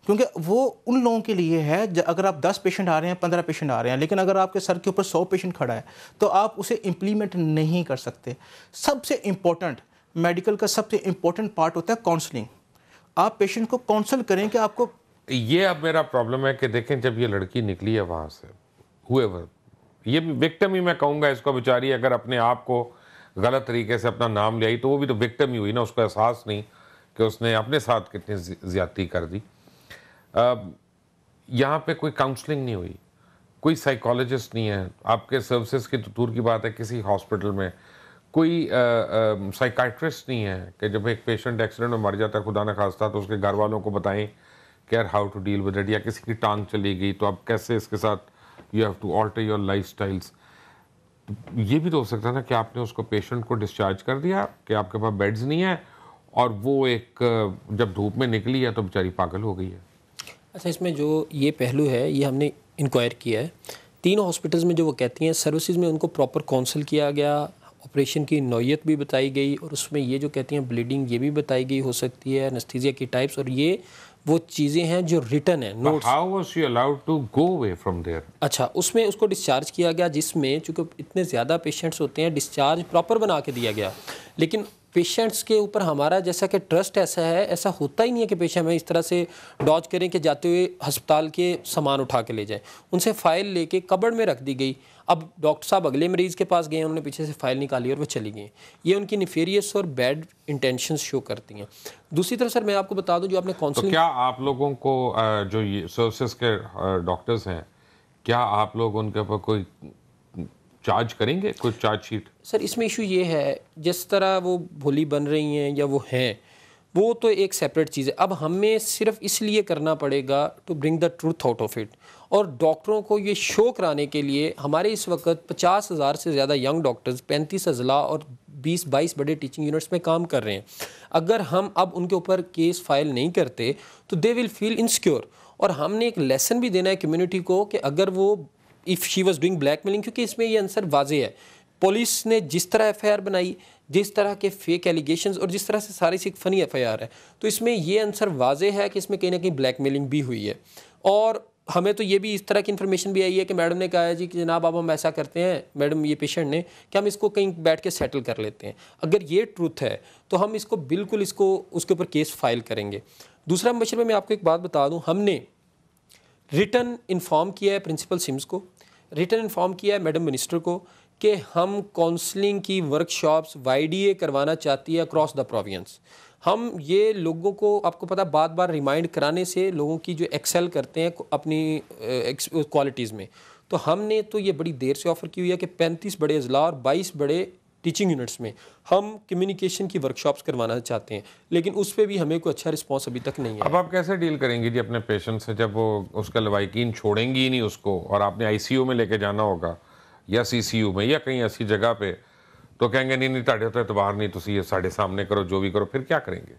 کیونکہ وہ ان لوگوں کے لیے ہے اگر آپ 10 پیشنٹ آ رہے ہیں, 15 پیشنٹ آ رہے ہیں, لیکن اگر آپ کے سر کے اوپر 100 پیشنٹ کھڑا ہے تو آپ اسے امپلیمنٹ نہیں کر سکتے. سب سے امپورٹنٹ, میڈیکل کا سب سے امپورٹنٹ پارٹ ہوتا ہے کاؤنسلنگ. آپ پیشنٹ کو کاؤنسل کریں کہ آپ کو, یہ اب میرا پرابلم ہے کہ دیکھیں جب یہ لڑکی نکلی ہے وہاں سے, یہ وکٹم ہی میں کہوں گا اس کو, بیچاری اگر اپنے آپ کو غلط طریقے سے اپنا نام لے آئی تو وہ بھی تو وکٹم ہی ہوئی نا, اس کو احساس نہیں کہ اس نے اپنے ساتھ کتنی زیادتی کر دی. یہاں پہ کوئی کاؤنسلنگ نہیں ہوئی, کوئی سائیکالوجسٹ نہیں ہے, آپ کے سروسز کی تو دور کی بات ہے, کسی ہاسپٹل میں کوئی سائیکائٹرسٹ نہیں ہے کہ جب ایک پیشنٹ ایکسیڈنٹ میں مر جاتا ہے خدا نہ خواستہ تو اس کے گھر والوں کو بتائیں کہ یار how to deal with it, یا کسی کی ٹانگ چلی گئی تو اب کیسے اس کے ساتھ you have to alter your lifestyles. یہ بھی تو ہو سکتا نا کہ آپ نے اس کو پیشنٹ کو ڈسچارج کر دیا کہ آپ کے پاس بیڈز نہیں ہیں, اور وہ ایک جب دھوپ میں نکلی ہے تو بیچاری پاگل ہو گئی ہے. اچھا, اس میں جو یہ پہلو ہے یہ ہم نے انکوائر کیا ہے 3 ہاسپٹلز میں, جو وہ کہتی ہیں سروسز میں ان کو پراپر کاؤنسل کیا گیا, آپریشن کی نوعیت بھی بتائی گئی, اور اس میں یہ جو کہتی ہیں بلیڈنگ یہ بھی بتائی گئی ہو سکتی ہے, انستھیزیا کی ٹائپس, اور یہ وہ چیزیں ہیں جو ریٹن ہیں notice. How was she allowed to go away from there? اچھا, اس میں اس کو ڈسچارج کیا گیا, جس میں چونکہ اتنے زیادہ پیشنٹس ہوتے ہیں ڈسچارج پراپر بنا کے دیا گیا, لیکن پیشنٹس کے اوپر ہمارا جیسا کہ ٹرسٹ ایسا ہے, ایسا ہوتا ہی نہیں ہے کہ پیشنٹ ہمیں اس طرح سے ڈاج کریں کہ جاتے ہوئے ہسپتال کے سامان اٹھا کے لے جائیں. ان سے فائل لے کے کبڑ میں رکھ دی گئی, اب ڈاکٹر صاحب اگلے مریض کے پاس گئے ہیں, انہوں نے پیچھے سے فائل نکالی اور وہ چلی گئی. یہ ان کی نیفیریس اور بیڈ انٹینشنز شو کرتی ہیں. دوسری طرف سر میں آپ کو بتا دوں, جو آپ نے کاؤنسلنگ, تو کیا آپ لوگوں کو جو یہ سروسز کے ڈاکٹرز ہیں, کیا آپ لوگ ان کے اوپر کوئی چارج کریں گے, کوئی چارج شیٹ؟ سر اس میں ایشو یہ ہے, جس طرح وہ بھولی بن رہی ہیں یا وہ ہیں, وہ تو ایک سیپریٹ چیز ہے. اب ہمیں صرف اس لیے کرنا پڑے گا to bring the truth out of it, اور ڈاکٹروں کو یہ شو کرانے کے لیے ہمارے اس وقت 50,000 سے زیادہ ینگ ڈاکٹرز 35 اضلاع اور 20-22 بڑے ٹیچنگ یونٹس میں کام کر رہے ہیں. اگر ہم اب ان کے اوپر کیس فائل نہیں کرتے تو دے ول فیل انسیکیور, اور ہم نے ایک لیسن بھی دینا ہے کمیونٹی کو کہ اگر وہ if she was doing black mailing, کیونکہ اس میں یہ آنسر واضح ہے, پولیس نے جس طرح ایف آئی آر بنائی, جس طرح کے فیک ایلیگیشنز, اور جس طرح سے ساری سی ایک فنی ایف آئی آر ہے, تو اس میں یہ آنسر واضح ہے کہ اس میں کہیں نہ کہیں بلیک میلنگ بھی ہوئی ہے. اور ہمیں تو یہ بھی اس طرح کی انفارمیشن بھی آئی ہے کہ میڈم نے کہا ہے جی کہ جناب اب ہم ایسا کرتے ہیں میڈم یہ پیشنٹ نے کہ ہم اس کو کہیں بیٹھ کے سیٹل کر لیتے ہیں. اگر یہ ٹروتھ ہے تو ہم اس کو بالکل اس کے اوپر کیس فائل کریں گے. دوسرا مبشر میں آپ کو ایک بات بتا دوں, ہم نے ریٹن انفارم کیا ہے پرنسپل سمز کو, ریٹن انفارم کیا ہے میڈم منسٹر کو کہ ہم کونسلنگ کی ورکشاپس YDA کروانا چاہتی ہے اکراس دا پروونس. ہم یہ لوگوں کو آپ کو پتہ بار بار ریمائنڈ کرانے سے لوگوں کی جو ایکسل کرتے ہیں اپنی کوالٹیز میں, تو ہم نے تو یہ بڑی دیر سے آفر کی ہوئی ہے کہ 35 بڑے اضلاع اور 22 بڑے ٹیچنگ یونٹس میں ہم کمیونیکیشن کی ورکشاپس کروانا چاہتے ہیں, لیکن اس پہ بھی ہمیں کوئی اچھا رسپانس ابھی تک نہیں ہے. اب آپ کیسے ڈیل کریں گی جی اپنے پیشنٹ سے جب وہ اس کا لوائکین چھوڑیں گی ہی نہیں اس کو, اور آپ نے ICU میں لے کے جانا ہوگا یا CCU میں یا کہیں ایسی جگہ پہ, تو کہیں گے نہیں تاڑے تو اعتبار نہیں, تسی یہ ساڑھے سامنے کرو جو بھی کرو, پھر کیا کریں گے؟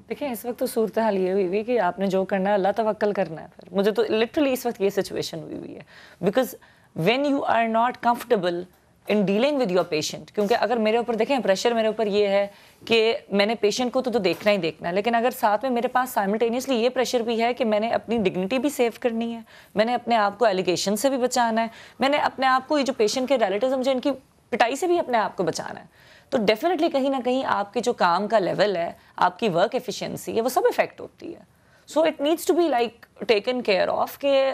دیکھیں اس وقت تو صورتحال یہ ہوئی کہ آپ نے جو کرنا ہے اللہ توکل کرنا ہے. پھر مجھے تو لٹرلی اس وقت یہ سچویشن ہوئی ہے because when you are not comfortable in dealing with your patient, کیونکہ اگر میرے اوپر دیکھیں پریشر میرے اوپر یہ ہے کہ میں نے پیشنٹ کو تو دیکھنا ہی دیکھنا ہے, لیکن اگر ساتھ میں میرے پاس سائملٹینیسلی یہ پریشر بھی ہے کہ میں نے اپنی ڈگنیٹی بھی سیو کرنی ہے, میں نے اپنے آپ کو ایلیگیشن سے بھی بچانا ہے, میں نے اپنے آپ کو یہ جو پیشنٹ کے ریلیٹیوز مجھے ان کی پٹائی سے بھی اپنے آپ کو بچانا ہے, تو ڈیفینیٹلی کہیں نہ کہیں آپ کے جو کام کا لیول ہے, آپ کی ورک ایفیشینسی ہے, وہ سب افیکٹ ہوتی ہے. So it needs to be like taken care of کہ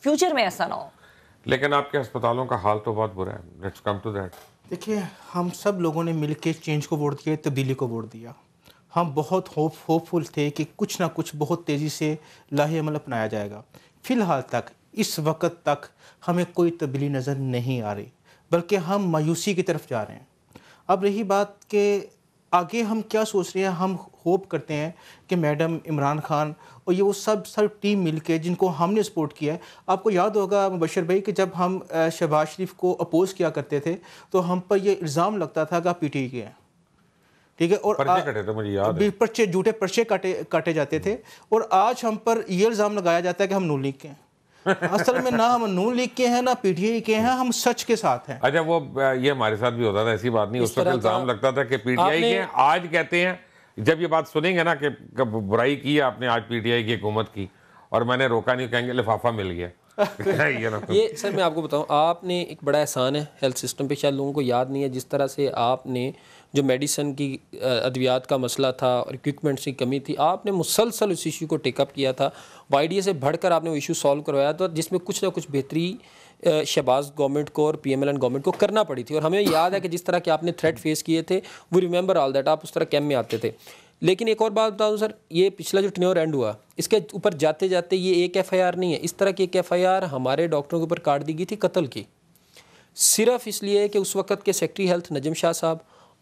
فیوچر میں ایسا نہ ہو. لیکن آپ کے ہسپتالوں کا حال تو بہت برا ہے. Let's come to that. دیکھیے ہم سب لوگوں نے مل کے چینج کو ووٹ دیا, تبدیلی کو ووٹ دیا. ہم بہت ہوپ فل تھے کہ کچھ نہ کچھ بہت تیزی سے لاہے عمل اپنایا جائے گا. فی الحال تک اس وقت تک ہمیں کوئی تبدیلی نظر نہیں آ رہی, بلکہ ہم مایوسی کی طرف جا رہے ہیں. اب رہی بات کہ آگے ہم کیا سوچ رہے ہیں, ہم ہوپ کرتے ہیں کہ میڈم عمران خان اور یہ وہ سب ٹیم مل کے جن کو ہم نے سپورٹ کیا ہے. آپ کو یاد ہوگا مبشر بھائی کہ جب ہم شہباز شریف کو اپوز کیا کرتے تھے تو ہم پر یہ الزام لگتا تھا کہ آپ PTI کے ہیں, ٹھیک ہے, اور پرچے کٹے تھے, مجھے یاد ہے, پرچے جھوٹے پرچے کاٹے جاتے تھے, اور آج ہم پر یہ الزام لگایا جاتا ہے کہ ہم نون لیگ کے ہیں. اصل میں نہ ہم نون لیگ کے ہیں نہ PTI کے ہیں, ہم سچ کے ساتھ ہیں. اچھا وہ یہ ہمارے ساتھ بھی ہوتا تھا, ایسی بات نہیں, اس وقت الزام لگتا تھا کہ PTI کے ہیں. آج کہتے ہیں جب یہ بات سنیں گے نا کہ برائی کی ہے آپ نے آج PTI کی حکومت کی اور میں نے روکا نہیں, کہیں گے لفافہ مل گیا. یہ سر میں آپ کو بتاؤں, آپ نے ایک بڑا احسان ہے ہیلتھ سسٹم پہ, شاید لوگوں کو یاد نہیں ہے جس طرح سے آپ نے جو میڈیسن کی ادویات کا مسئلہ تھا اور اکوپمنٹس کی کمی تھی, آپ نے مسلسل اس ایشو کو ٹیک اپ کیا تھا. YDA سے بڑھ کر آپ نے وہ ایشو سالو کروایا تھا, جس میں کچھ نہ کچھ بہتری شہباز گورنمنٹ کو اور PMLN گورنمنٹ کو کرنا پڑی تھی. اور ہمیں یاد ہے کہ جس طرح کہ آپ نے تھریٹ فیس کیے تھے, وہ ریممبر آل دیٹ, آپ اس طرح کیمپ میں آتے تھے. لیکن ایک اور بات بتا دوں سر, یہ پچھلا جو ٹینیور اینڈ ہوا, اس کے اوپر جاتے جاتے یہ ایک FIR نہیں ہے, اس طرح کی ایک FIR ہمارے ڈاکٹروں کے اوپر کاٹ دی گئی تھی قتل کی, صرف اس لیے کہ اس وقت کے سیکٹری ہیلتھ نجم شاہ صاحب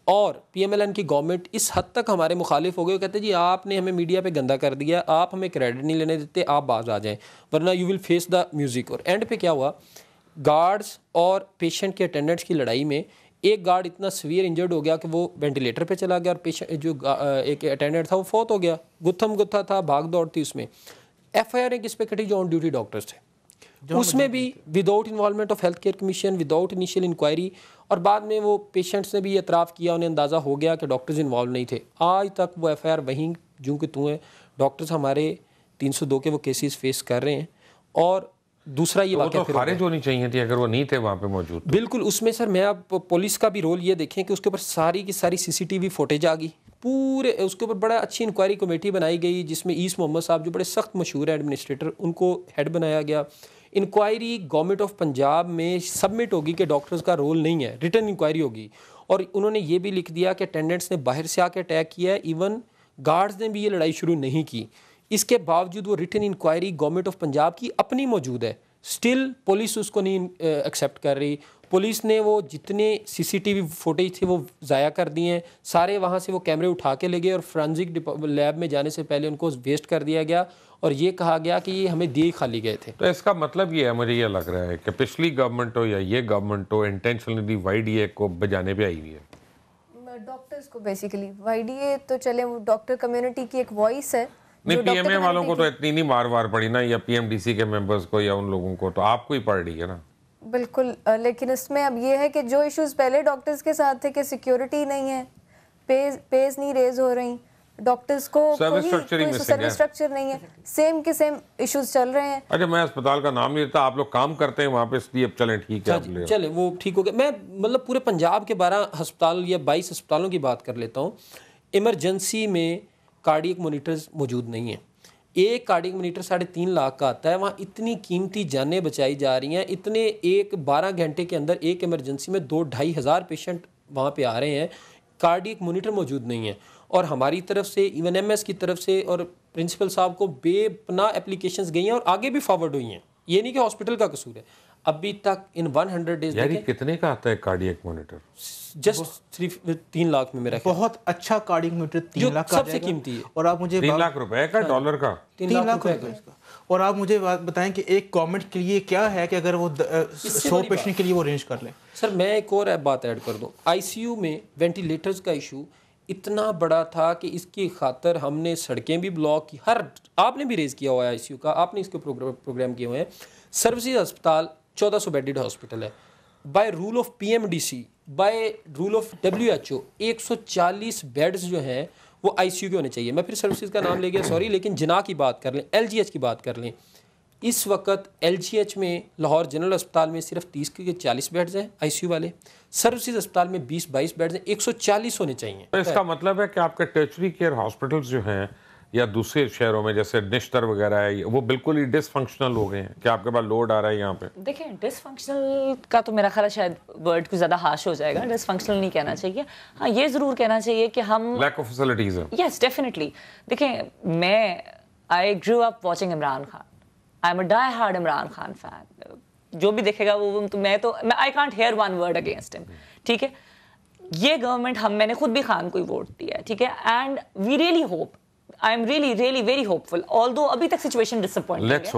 اور PMLN کی گورنمنٹ اس حد تک ہمارے مخالف ہو گئے, وہ کہتے ہیں جی آپ نے ہمیں میڈیا پہ گندا کر دیا, آپ ہمیں کریڈٹ نہیں لینے دیتے, آپ باز آ جائیں ورنہ you will face the music. اور اینڈ پہ کیا ہوا, گارڈز اور پیشنٹ کے اٹینڈنٹس کی لڑائی میں ایک گارڈ اتنا سویئر انجرڈ ہو گیا کہ وہ وینٹیلیٹر پہ چلا گیا, اور پیشنٹ جو ایک اٹینڈنٹ تھا وہ فوت ہو گیا. گتھم گتھا تھا, بھاگ دوڑ تھی. اس میں FIR کس پہ کٹی, جو آن ڈیوٹی ڈاکٹرس تھے, اس میں بھی without involvement of health care commission, without initial inquiry. اور بعد میں وہ پیشنٹس نے بھی اعتراف کیا, انہیں اندازہ ہو گیا کہ ڈاکٹرز انوالو نہیں تھے. آج تک وہ FIR وہیں جوں کہ توں ہیں, ڈاکٹرز ہمارے 302 کے وہ کیسز فیس کر رہے ہیں. اور دوسرا یہ واقعہ پھر خارج ہونی چاہیے تھی اگر وہ نہیں تھے وہاں پہ موجود. بالکل, اس میں سر میں آپ پولیس کا بھی رول یہ دیکھیں کہ اس کے اوپر ساری کی ساری CCTV فوٹیج آ گئی, پورے اس کے اوپر بڑا اچھی انکوائری کمیٹی بنائی گئی, جس میں ایس محمد صاحب جو بڑے سخت مشہور ہیں ایڈمنسٹریٹر, ان کو ہیڈ بنایا گیا. انکوائری گورنمنٹ آف پنجاب میں سبمٹ ہوگی کہ ڈاکٹرز کا رول نہیں ہے, ریٹن انکوائری ہوگی. اور انہوں نے یہ بھی لکھ دیا کہ اٹینڈنٹس نے باہر سے آ کے اٹیک کیا ہے, ایون گارڈز نے بھی یہ لڑائی شروع نہیں کی. اس کے باوجود وہ written inquiry government of Punjab کی اپنی موجود ہے, سٹل پولیس اس کو نہیں ایکسیپٹ کر رہی. پولیس نے وہ جتنے CCTV فوٹیج تھے وہ ضائع کر دیے ہیں سارے, وہاں سے وہ کیمرے اٹھا کے لے گئے اور فرانزک لیب میں جانے سے پہلے ان کو ویسٹ کر دیا گیا, اور یہ کہا گیا کہ یہ ہمیں دیے خالی گئے تھے. تو اس کا مطلب یہ ہے, مجھے یہ لگ رہا ہے کہ پچھلی گورنمنٹ ہو یا یہ گورنمنٹ ہو انٹینشنلی YDA کو بجانے پہ آئی ہوئی ہے. ڈاکٹرز کو بیسیکلی YDA تو چلے ڈاکٹر کمیونٹی کی ایک وائس ہے. نہیں, PMA والوں کو تو اتنی نہیں مار پڑی نا, یا PMDC کے ممبرز کو یا ان لوگوں کو, تو آپ کو ہی پڑ رہی ہے نا. بالکل, لیکن اس میں اب یہ ہے کہ جو ایشوز پہلے ڈاکٹرز کے ساتھ تھے کہ سیکیورٹی نہیں ہے, پیز نہیں ریز ہو رہی, ڈاکٹرز کو سروس اسٹرکچر ہی missing سروس ہے. اسٹرکچر نہیں ہے, سیم کے سیم ایشوز چل رہے ہیں. اچھا میں اسپتال کا نام نہیں لیتا, آپ لوگ کام کرتے ہیں وہاں پہ, اس لیے اب چلیں ٹھیک ہے, چلے وہ ٹھیک ہو گیا. میں مطلب پورے پنجاب کے 12 ہسپتال یا 22 ہسپتالوں کی بات کر لیتا ہوں. ایمرجنسی میں کارڈیک مونیٹرز موجود نہیں ہیں. ایک کارڈیک مونیٹر 3.5 لاکھ کا آتا ہے. وہاں اتنی قیمتی جانیں بچائی جا رہی ہیں, اتنے 12 گھنٹے کے اندر ایک ایمرجنسی میں 2-2.5 ہزار پیشنٹ وہاں پہ آ رہے ہیں, کارڈیک مونیٹر موجود نہیں ہے. اور ہماری طرف سے ایون ایم ایس کی طرف سے اور پرنسپل صاحب کو بے پناہ اپلیکیشنز گئی ہیں اور آگے بھی فارورڈ ہوئی ہیں. یہ نہیں کہ ہاسپٹل کا قصور ہے. ابھی تک ان 100 ڈیز یار یہ کتنے کا آتا ہے کارڈیک مانیٹر؟ جسٹ 3 لاکھ میں میرا بہت اچھا کارڈیک مانیٹر 3 لاکھ کا سب سے قیمتی ہے. اور آپ مجھے 3 لاکھ روپے کا, ڈالر کا 3 لاکھ روپے کا. اور آپ مجھے بات بتائیں کہ ایک گورنمنٹ کے لیے کیا ہے کہ اگر وہ 100 پیشنٹ کے لیے وہ ارینج کر لیں. سر میں ایک اور بات ایڈ کر دوں. آئی سی یو میں وینٹیلیٹرز کا ایشو اتنا بڑا تھا کہ اس کی خاطر ہم نے سڑکیں بھی بلاک کی. آپ نے بھی ریز کیا ہوا ہے آئی سی یو کا, آپ نے اس کے پروگرام کیے ہوئے ہیں. سروسز ہسپتال 1400 بیڈڈ ہاسپٹل ہے. By rule of P M D C, by rule of WHO 140 beds جو ہیں وہ آئی سی یو کے ہونے چاہیے. میں پھر سروسز کا نام لے گیا سوری, لیکن جناح کی بات کر لیں, LGH کی بات کر لیں. اس وقت LGH میں لاہور جنرل اسپتال میں صرف 30 کے 40 بیڈز ہیں آئی سی یو والے. سروسز اسپتال میں 20-22 بیڈز ہیں, 140 ہونے چاہیے. اس کا مطلب ہے کہ آپ کے ٹیرشری کیئر ہاسپٹلز جو ہیں یا دوسرے شہروں میں جیسے نشتر وغیرہ ہے, وہ بالکل ہی ڈس فنکشنل ہو گئے ہیں کہ آپ کے پاس لوڈ آ رہا ہے یہاں پہ. دیکھیں ڈس فنکشنل کا تو میرا خیال ہے شاید ورڈ کچھ زیادہ ہارش ہو جائے گا. ڈس فنکشنل نہیں کہنا چاہیے. ہاں یہ ضرور کہنا چاہیے کہ ہم لیک آف فیسلٹیز ہے. Yes definitely. دیکھیں میں I grew up watching Imran Khan. I am a die hard Imran Khan fan. جو بھی دیکھے گا وہ میں I can't hear one word against him. ٹھیک ہے, یہ گورنمنٹ میں نے خود بھی خان کو ہی ووٹ دیا ہے. ٹھیک ہے, and we really hope, I am really very hopeful, although abhi tak situation disappointing. Let's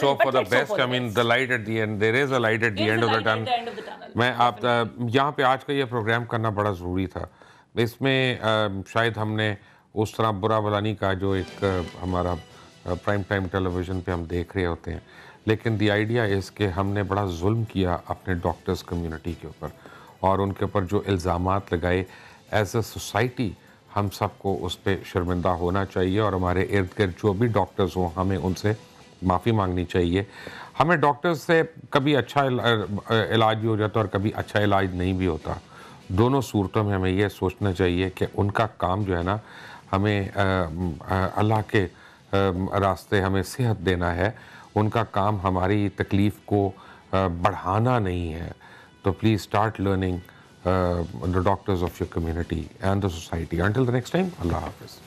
hope for the best. I mean the light at the end, there is a light at the end of the tunnel. میں آپ یہاں پہ آج کا یہ پروگرام کرنا بڑا ضروری تھا. اس میں شاید ہم نے اس طرح برا بھلا نہیں کہا جو ایک ہمارا پرائم ٹائم ٹیلی ویژن پہ ہم دیکھ رہے ہوتے ہیں, لیکن دی آئیڈیا اس کہ ہم نے بڑا ظلم کیا اپنے ڈاکٹرز کمیونٹی کے اوپر, اور ان کے اوپر جو الزامات لگائے. ایز اے سوسائٹی ہم سب کو اس پہ شرمندہ ہونا چاہیے, اور ہمارے ارد گرد جو بھی ڈاکٹرز ہوں ہمیں ان سے معافی مانگنی چاہیے. ہمیں ڈاکٹرز سے کبھی اچھا علاج بھی ہو جاتا ہے اور کبھی اچھا علاج نہیں بھی ہوتا. دونوں صورتوں میں ہمیں یہ سوچنا چاہیے کہ ان کا کام جو ہے نا, ہمیں اللہ کے راستے ہمیں صحت دینا ہے. ان کا کام ہماری تکلیف کو بڑھانا نہیں ہے. تو please start learning the doctors of your community and the society. Until the next time, Allah Hafiz.